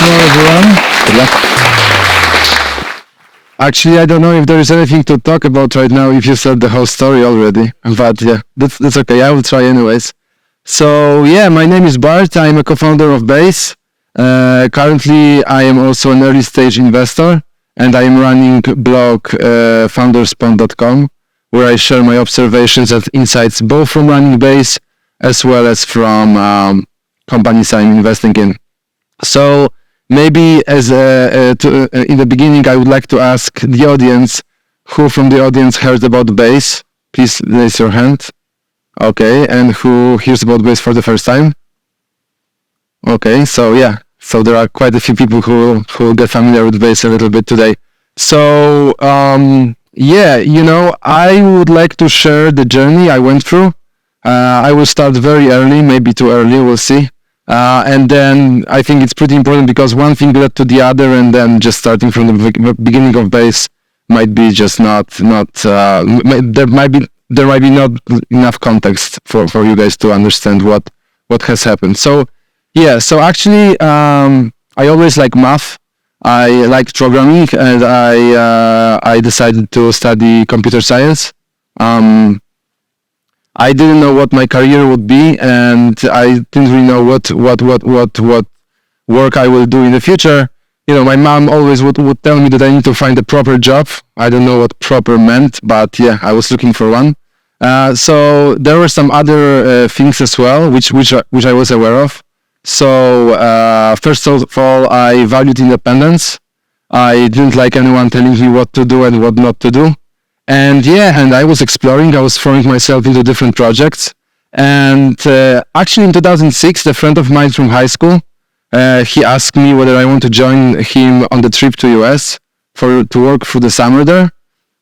Hello, everyone. Good luck. Actually, I don't know if there is anything to talk about right now if you said the whole story already. But yeah, that's okay. I will try anyways. So yeah, my name is Bart. I'm a co-founder of Base. Currently, I am also an early stage investor, and I am running blog founderspawn.com, where I share my observations and insights both from running Base as well as from companies I'm investing in. So maybe as in the beginning, I would like to ask the audience, who from the audience heard about Base? Please raise your hand. Okay, and who hears about Base for the first time? Okay, so yeah, so there are quite a few people who will get familiar with Base a little bit today. So yeah, you know, I would like to share the journey I went through. I will start very early, maybe too early, we'll see. And then I think it's pretty important because one thing led to the other, and then just starting from the beginning of Base might be just not there might be not enough context for you guys to understand what has happened. So yeah, so actually I always like math. I liked programming, and I decided to study computer science. I didn't know what my career would be, and I didn't really know what work I will do in the future. You know, my mom always would tell me that I need to find a proper job. I don't know what proper meant, but yeah, I was looking for one. So there were some other things as well, which I was aware of. So first of all, I valued independence. I didn't like anyone telling me what to do and what not to do. And yeah, and I was exploring, I was throwing myself into different projects. And actually in 2006, a friend of mine from high school, he asked me whether I want to join him on the trip to US to work through the summer there.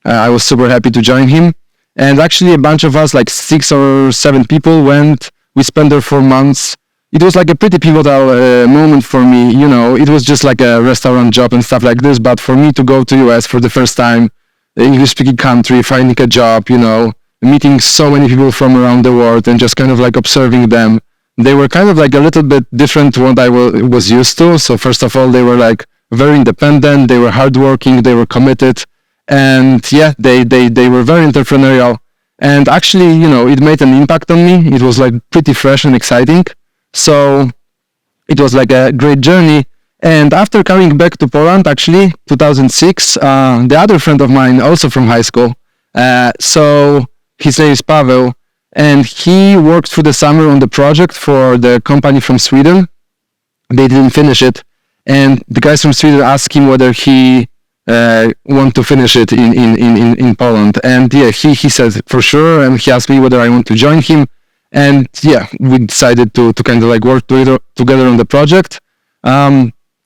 I was super happy to join him. And actually a bunch of us, like 6 or 7 people went. We spent there 4 months. It was like a pretty pivotal moment for me. You know, it was just like a restaurant job and stuff like this. But for me to go to US for the first time, the English-speaking country, finding a job, you know, meeting so many people from around the world and just kind of like observing them. They were kind of like a little bit different to what I was used to. So first of all, they were like very independent, they were hardworking, they were committed, and yeah, they were very entrepreneurial. And actually, you know, it made an impact on me. It was like pretty fresh and exciting. So it was like a great journey. And after coming back to Poland, actually, 2006, the other friend of mine, also from high school, so his name is Paweł, and he worked through the summer on the project for the company from Sweden. They didn't finish it, and the guys from Sweden asked him whether he want to finish it in Poland. And yeah, he said for sure, and he asked me whether I want to join him. And yeah, we decided to kind of like work together on the project.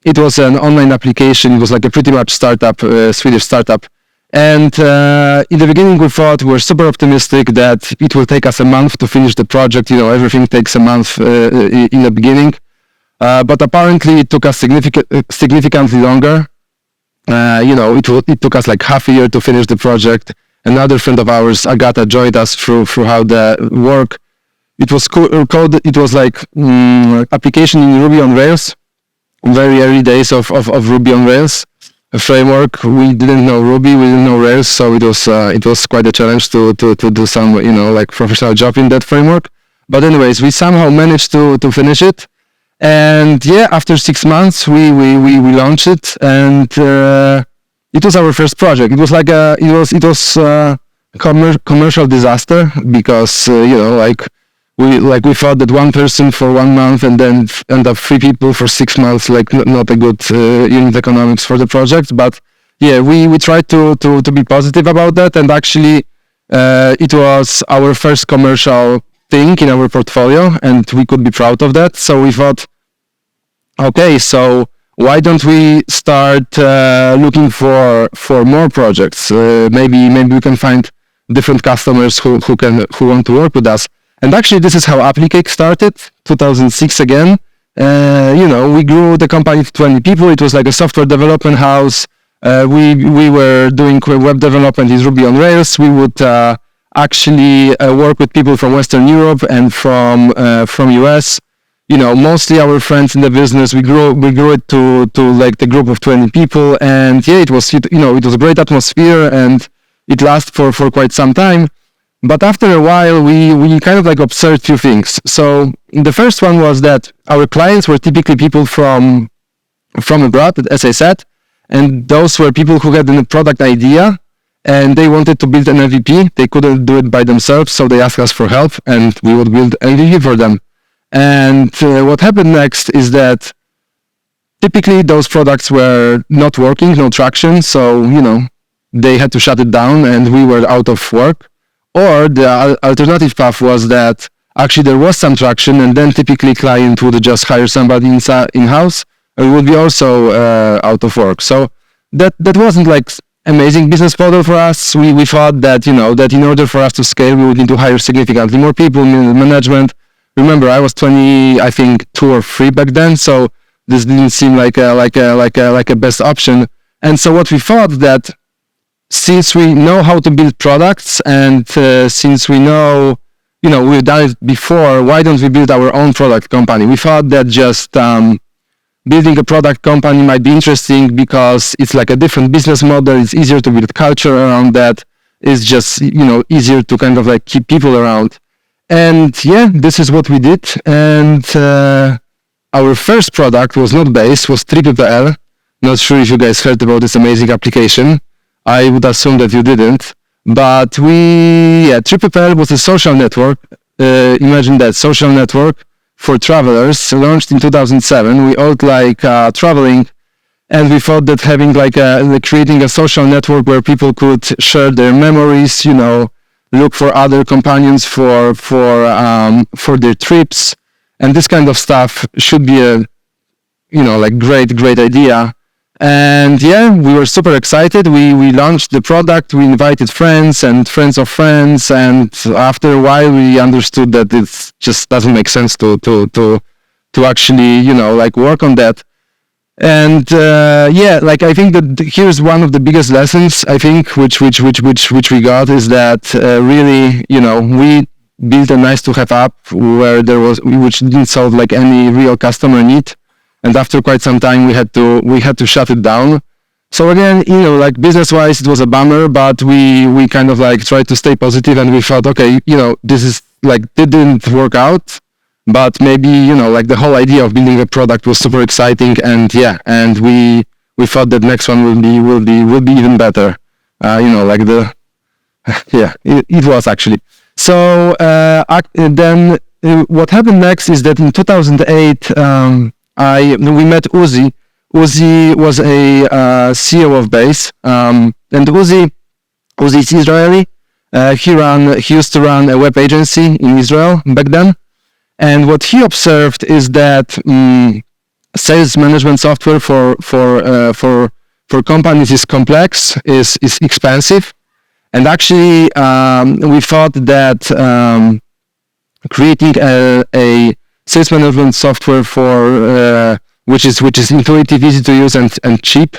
It was an online application. It was like a pretty much startup, Swedish startup. And in the beginning, we thought we were super optimistic that it will take us a month to finish the project. You know, everything takes a month in the beginning. But apparently, it took us significantly longer. You know, it took us like half a year to finish the project. Another friend of ours, Agata, joined us through how the work. It was coded. It was like application in Ruby on Rails. Very early days of Ruby on Rails, a framework. We didn't know Ruby, we didn't know Rails, so it was quite a challenge to do some, you know, like professional job in that framework. But anyways, we somehow managed to finish it, and yeah, after 6 months we launched it, and it was our first project. It was like it was a commercial disaster because you know, like. We thought that one person for 1 month and then end up 3 people for 6 months, like not a good unit economics for the project. But yeah, we tried to be positive about that, and actually it was our first commercial thing in our portfolio, and we could be proud of that. So we thought, okay, so why don't we start looking for more projects? Maybe we can find different customers who want to work with us. And actually, this is how Applicake started, 2006 again. You know, we grew the company to 20 people. It was like a software development house. We were doing web development in Ruby on Rails. We would actually work with people from Western Europe and from US. mostly our friends in the business. We grew it to like the group of 20 people, and yeah, it was a great atmosphere, and it lasted for quite some time. But after a while, we kind of like observed few things. So the first one was that our clients were typically people from abroad, as I said, and those were people who had a product idea and they wanted to build an MVP. They couldn't do it by themselves, so they asked us for help, and we would build MVP for them. And what happened next is that typically those products were not working, no traction, so they had to shut it down, and we were out of work. Or the alternative path was that actually there was some traction, and then typically client would just hire somebody in-house, and would be also out of work. So that wasn't like amazing business model for us. We thought that that in order for us to scale, we would need to hire significantly more people in management. Remember, I was 20, I think 2 or 3 back then, so this didn't seem like a best option. And so what we thought that since we know how to build products, and since we know we've done it before, why don't we build our own product company? We thought that just building a product company might be interesting because it's like a different business model. It's easier to build culture around that. It's just easier to kind of like keep people around. And yeah, this is what we did. And our first product was not Base, was Triple.l. Not sure if you guys heard about this amazing application. I would assume that you didn't. But Triple.l was a social network. Imagine that, social network for travelers, launched in 2007. We all like traveling, and we thought that having creating a social network where people could share their memories, look for other companions for their trips, and this kind of stuff should be a great idea. And yeah, we were super excited. We launched the product. We invited friends and friends of friends, and after a while, we understood that it just doesn't make sense to actually work on that. And I think that here's one of the biggest lessons I think which we got is that really we built a nice to have app which didn't solve like any real customer need. And after quite some time, we had to shut it down. So again, business-wise, it was a bummer, but we kind of like tried to stay positive, and we thought, okay, this is it didn't work out, but maybe the whole idea of building a product was super exciting, and and we thought that next one will be even better. It was actually. So then what happened next is that in 2008. We met Uzi. Uzi was a CEO of Base, and Uzi is Israeli. He used to run a web agency in Israel back then, and what he observed is that sales management software for companies is complex, is expensive, and actually we thought that creating a sales management software for which is intuitive, easy to use, and cheap,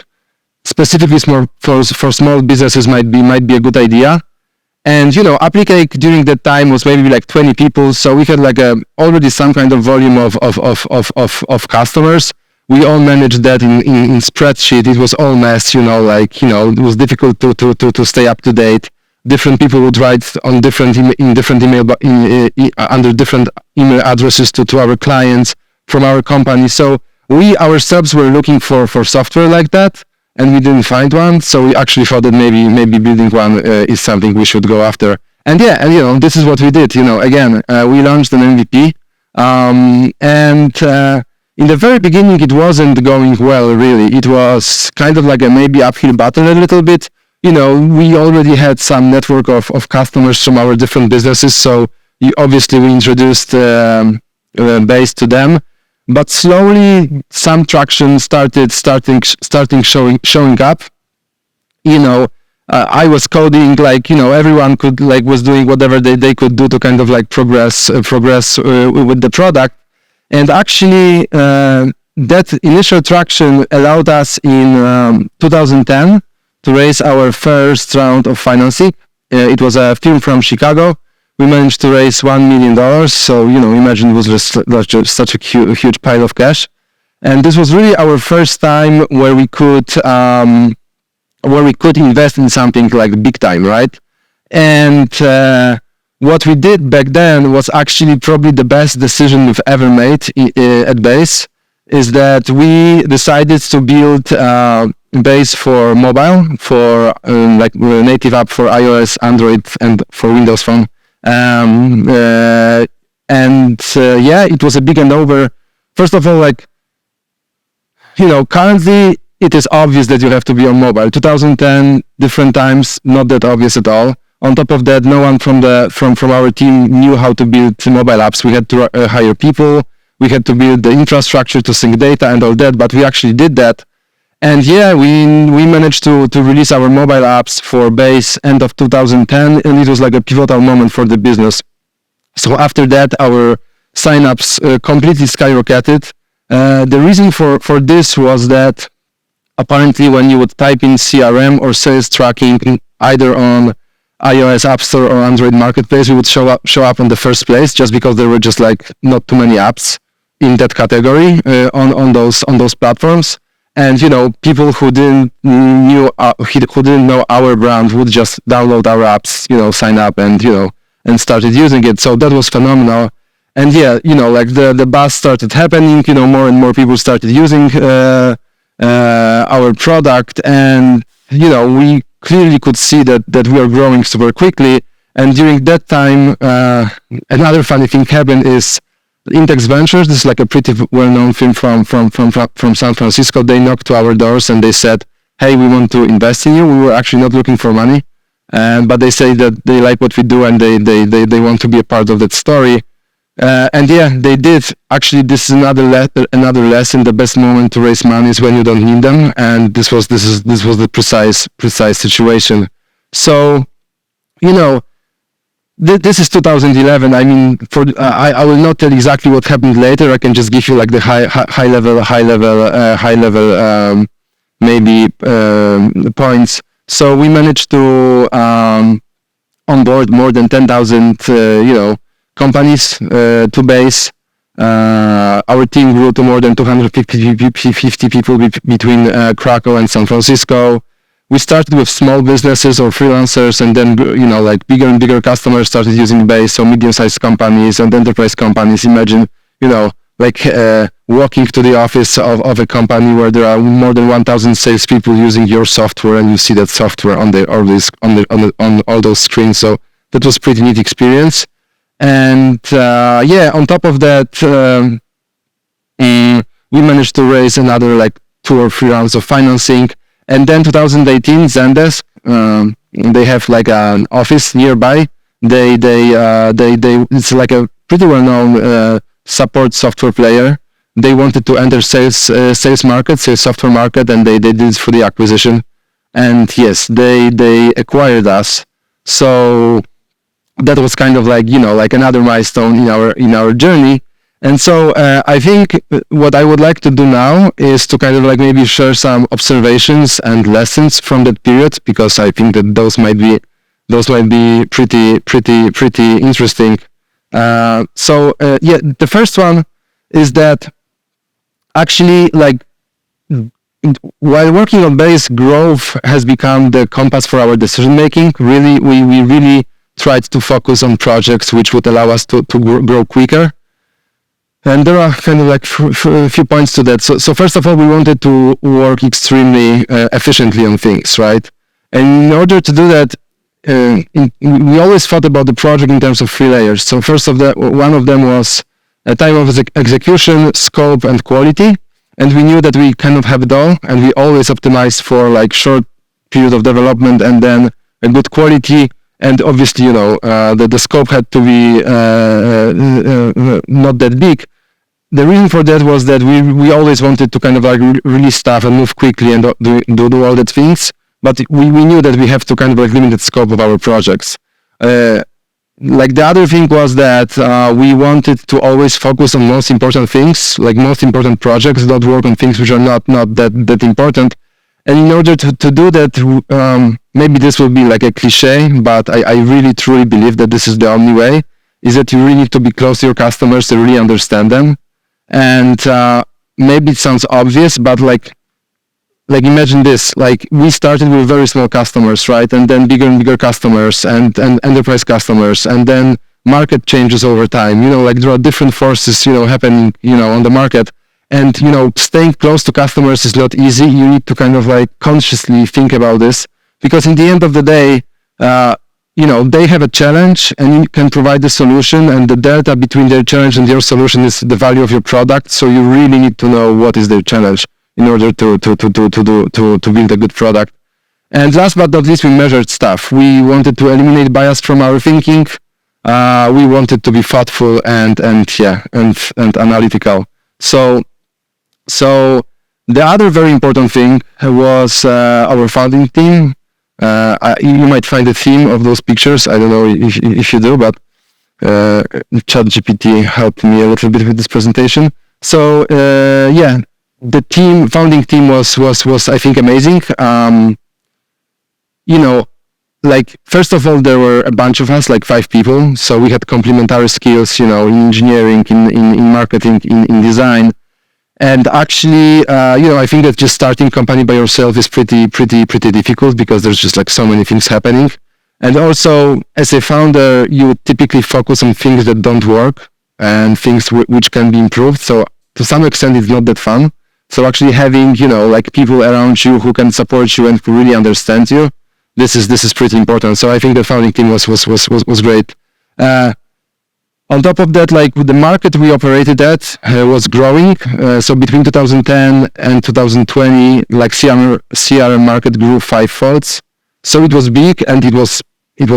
specifically for small businesses might be a good idea. And Applicake during that time was maybe like 20 people, so we had like already some kind of volume of customers. We all managed that in spreadsheet. It was all mess, it was difficult to stay up to date. Different people would write on under different email addresses to our clients from our company. So we ourselves were looking for software like that, and we didn't find one. So we actually thought that maybe building one is something we should go after. And this is what we did. Again, we launched an MVP, and in the very beginning it wasn't going well. Really, it was kind of like a maybe uphill battle a little bit. We already had some network of customers from our different businesses, so obviously we introduced Base to them. But slowly, some traction starting showing up. I was coding, everyone could was doing whatever they could do to kind of progress with the product, and actually that initial traction allowed us in 2010. To raise our first round of financing. It was a firm from Chicago we managed to raise $1 million. So, imagine it was just such a huge pile of cash. And this was really our first time where we could invest in something like big time, right? And what we did back then was actually probably the best decision we've ever made at Base, is that we decided to build Base for mobile, for like a native app for iOS, Android, and for Windows Phone. It was a big endeavor. First of all, currently it is obvious that you have to be on mobile. 2010, different times, not that obvious at all. On top of that, no one from our team knew how to build mobile apps. We had to hire people. We had to build the infrastructure to sync data and all that, but we actually did that. And we managed to release our mobile apps for Base end of 2010, and it was like a pivotal moment for the business. So after that, our signups completely skyrocketed. The reason for this was that apparently when you would type in CRM or sales tracking either on iOS App Store or Android Marketplace, we would show up on the first place, just because there were just like not too many apps in that category on those platforms. And people who didn't know our brand would just download our apps, sign up and started using it. So that was phenomenal. And the buzz started happening. More and more people started using our product, and we clearly could see that we are growing super quickly. And during that time, another funny thing happened is Intex Ventures. This is like a pretty well-known firm from San Francisco. They knocked to our doors and they said, "Hey, we want to invest in you." We were actually not looking for money, but they say that they like what we do and they want to be a part of that story. They did. Actually, this is another lesson. The best moment to raise money is when you don't need them, and this was the precise situation. So, this is 2011. I mean, I will not tell exactly what happened later. I can just give you like the high level points. So we managed to onboard more than 10,000 companies to Base. Our team grew to more than 250 people between Krakow and San Francisco. We started with small businesses or freelancers, and then bigger and bigger customers started using Base. So medium-sized companies and enterprise companies. Imagine walking to the office of a company where there are more than 1,000 salespeople using your software, and you see that software on all those screens. So that was pretty neat experience. And on top of that, we managed to raise another 2 or 3 rounds of financing. And then 2018, Zendesk, they have an office nearby. It's like a pretty well-known support software player. They wanted to enter sales software market, and they did it through the acquisition. And yes, they acquired us. So that was kind of another milestone in our journey. And so I think what I would like to do now is to kind of maybe share some observations and lessons from that period, because I think that those might be pretty interesting. The first one is that actually while working on Base, growth has become the compass for our decision making. Really, we really tried to focus on projects which would allow us to grow quicker. And there are kind of a few points to that. So first of all, we wanted to work extremely efficiently on things, right? And in order to do that, we always thought about the project in terms of 3 layers. So one of them was a time of execution, scope, and quality. And we knew that we kind of have it all, and we always optimized for short period of development and then a good quality. And obviously, the scope had to be not that big. The reason for that was that we always wanted to kind of release stuff and move quickly and do all that things. But we knew that we have to kind of limit the scope of our projects. The other thing was that we wanted to always focus on most important things, most important projects, not work on things which are not that important. And in order to do that, maybe this will be like a cliche, but I really truly believe that this is the only way, is that you really need to be close to your customers to really understand them. And maybe it sounds obvious, but like imagine this, like we started with very small customers, right? And then bigger and bigger customers and enterprise customers. And then market changes over time, like there are different forces, happening, on the market. And, staying close to customers is not easy. You need to kind of like consciously think about this, because in the end of the day, they have a challenge and you can provide the solution, and the delta between their challenge and your solution is the value of your product. So you really need to know what is their challenge in order to build a good product. And last but not least, we measured stuff. We wanted to eliminate bias from our thinking. We wanted to be thoughtful and analytical. So the other very important thing was our founding team. You might find the theme of those pictures. I don't know if you do, but ChatGPT helped me a little bit with this presentation. So the founding team was I think amazing. Like first of all, there were a bunch of us, like 5 people. So we had complementary skills, in engineering, in marketing, in design. And actually, I think that just starting a company by yourself is pretty difficult, because there's just like so many things happening. And also, as a founder, you typically focus on things that don't work and things which can be improved. So to some extent, it's not that fun. So actually having, like people around you who can support you and who really understand you, this is pretty important. So I think the founding team was great. On top of that, like the market we operated at was growing. So between 2010 and 2020, like CRM market grew 5-fold. So it was big and it was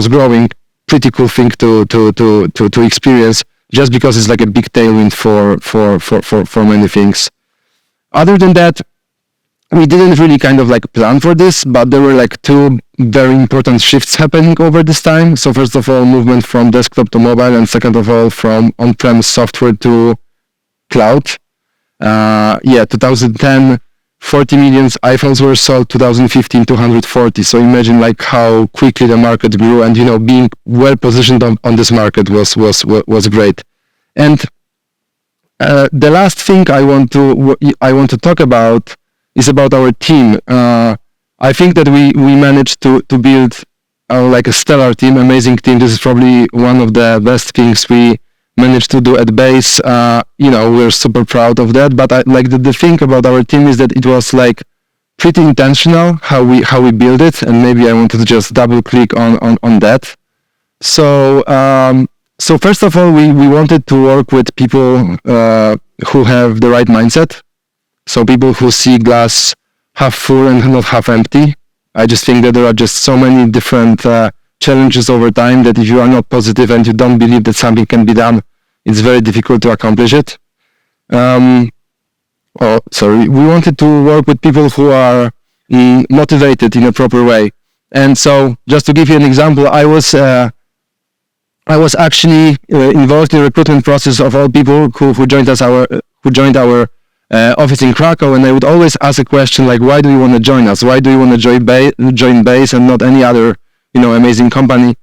growing. Pretty cool thing to experience, just because it's like a big tailwind for many things. Other than that, we didn't really kind of like plan for this, but there were like 2 very important shifts happening over this time. So first of all, movement from desktop to mobile, and second of all, from on-prem software to cloud. 2010, 40 million iPhones were sold. 2015, 240. So imagine like how quickly the market grew, and being well positioned on this market was great. And the last thing I want to talk about is about our team. I think that we managed to build like a stellar team, amazing team. This is probably one of the best things we managed to do at Base. We're super proud of that. But the thing about our team is that it was like pretty intentional how we build it, and maybe I wanted to just double click on that. So first of all, we wanted to work with people who have the right mindset. So people who see glass half full and not half empty. I just think that there are just so many different challenges over time that if you are not positive and you don't believe that something can be done, it's very difficult to accomplish it. We wanted to work with people who are motivated in a proper way. And so just to give you an example, I was actually involved in the recruitment process of all people who joined our office in Krakow, and I would always ask a question like, why do you want to join us? Why do you want to join Base and not any other, amazing company?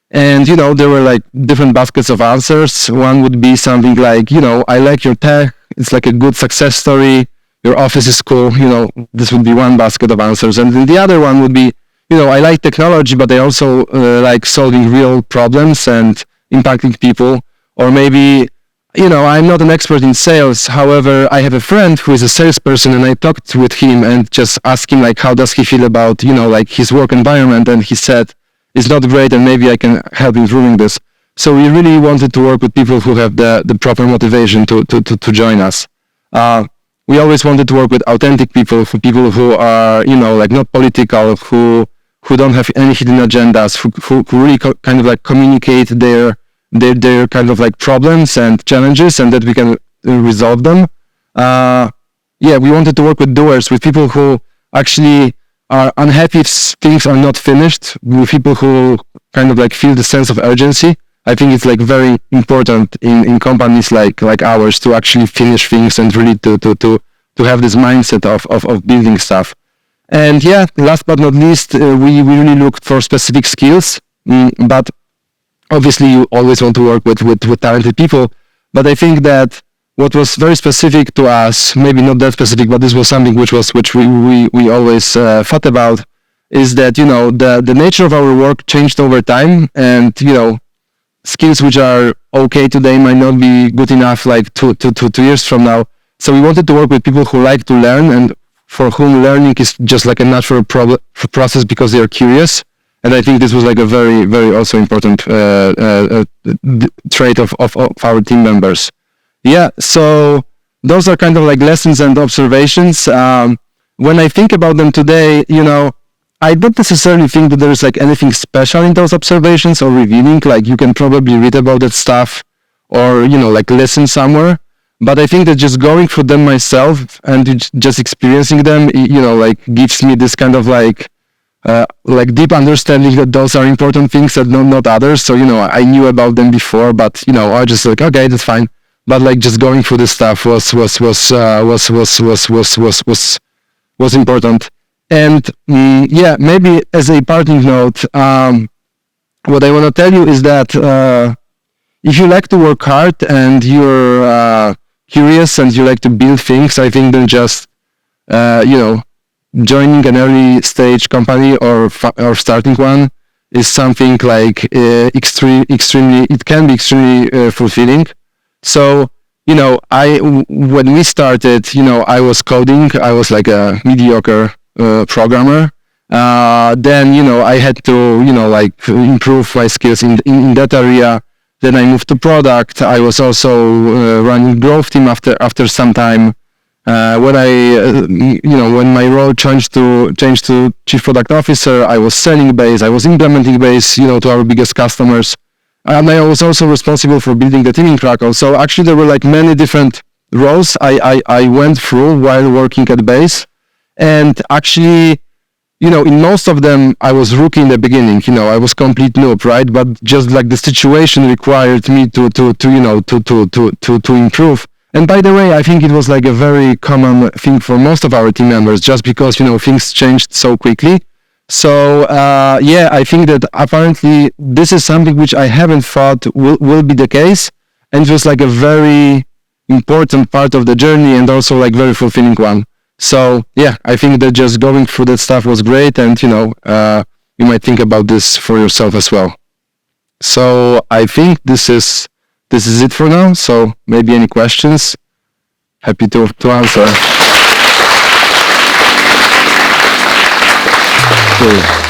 And, there were like different baskets of answers. One would be something like, I like your tech. It's like a good success story. Your office is cool. This would be one basket of answers. And then the other one would be, I like technology, but I also like solving real problems and impacting people. Or maybe, I'm not an expert in sales. However, I have a friend who is a salesperson, and I talked with him and just asked him like, how does he feel about, like his work environment? And he said, it's not great, and maybe I can help improving this. So we really wanted to work with people who have the proper motivation to join us. We always wanted to work with authentic people who are, like not political, who don't have any hidden agendas, who really kind of like communicate their kind of like problems and challenges, and that we can resolve them. We wanted to work with doers, with people who actually are unhappy if things are not finished, with people who kind of like feel the sense of urgency. I think it's like very important in companies like ours to actually finish things and really to have this mindset of building stuff. And yeah, last but not least, we really looked for specific skills, but obviously you always want to work with talented people. But I think that what was very specific to us, maybe not that specific, but this was something which we always thought about, is that, the nature of our work changed over time, and, skills which are okay today might not be good enough like 2 years from now. So we wanted to work with people who like to learn and for whom learning is just like a natural process because they are curious. And I think this was like a very, very also important trait of our team members. Yeah, so those are kind of like lessons and observations. When I think about them today, I don't necessarily think that there's like anything special in those observations or revealing. Like you can probably read about that stuff or, like listen somewhere. But I think that just going through them myself and just experiencing them, like gives me this kind of like deep understanding that those are important things and not others. So, I knew about them before, but, I just like, okay, that's fine. But like just going through this stuff was important. And yeah, maybe as a parting note, what I want to tell you is that if you like to work hard and you're curious and you like to build things, I think then just joining an early stage company or starting one is something like extremely. It can be extremely fulfilling. So when we started, I was coding. I was like a mediocre programmer. Then I had to like improve my skills in that area. Then I moved to product. I was also running growth team after some time. When when my role changed to chief product officer, I was selling base. I was implementing base to our biggest customers. And I was also responsible for building the team in Krakow. So actually there were like many different roles I went through while working at base. And actually, in most of them, I was rookie in the beginning. I was complete noob, right? But just like the situation required me to improve. And by the way, I think it was like a very common thing for most of our team members, just because things changed so quickly. So yeah, I think that apparently this is something which I haven't thought will be the case, and it was like a very important part of the journey and also like very fulfilling one. So yeah, I think that just going through that stuff was great, and you might think about this for yourself as well. So I think this is it for now. So maybe any questions? Happy to answer. Cool.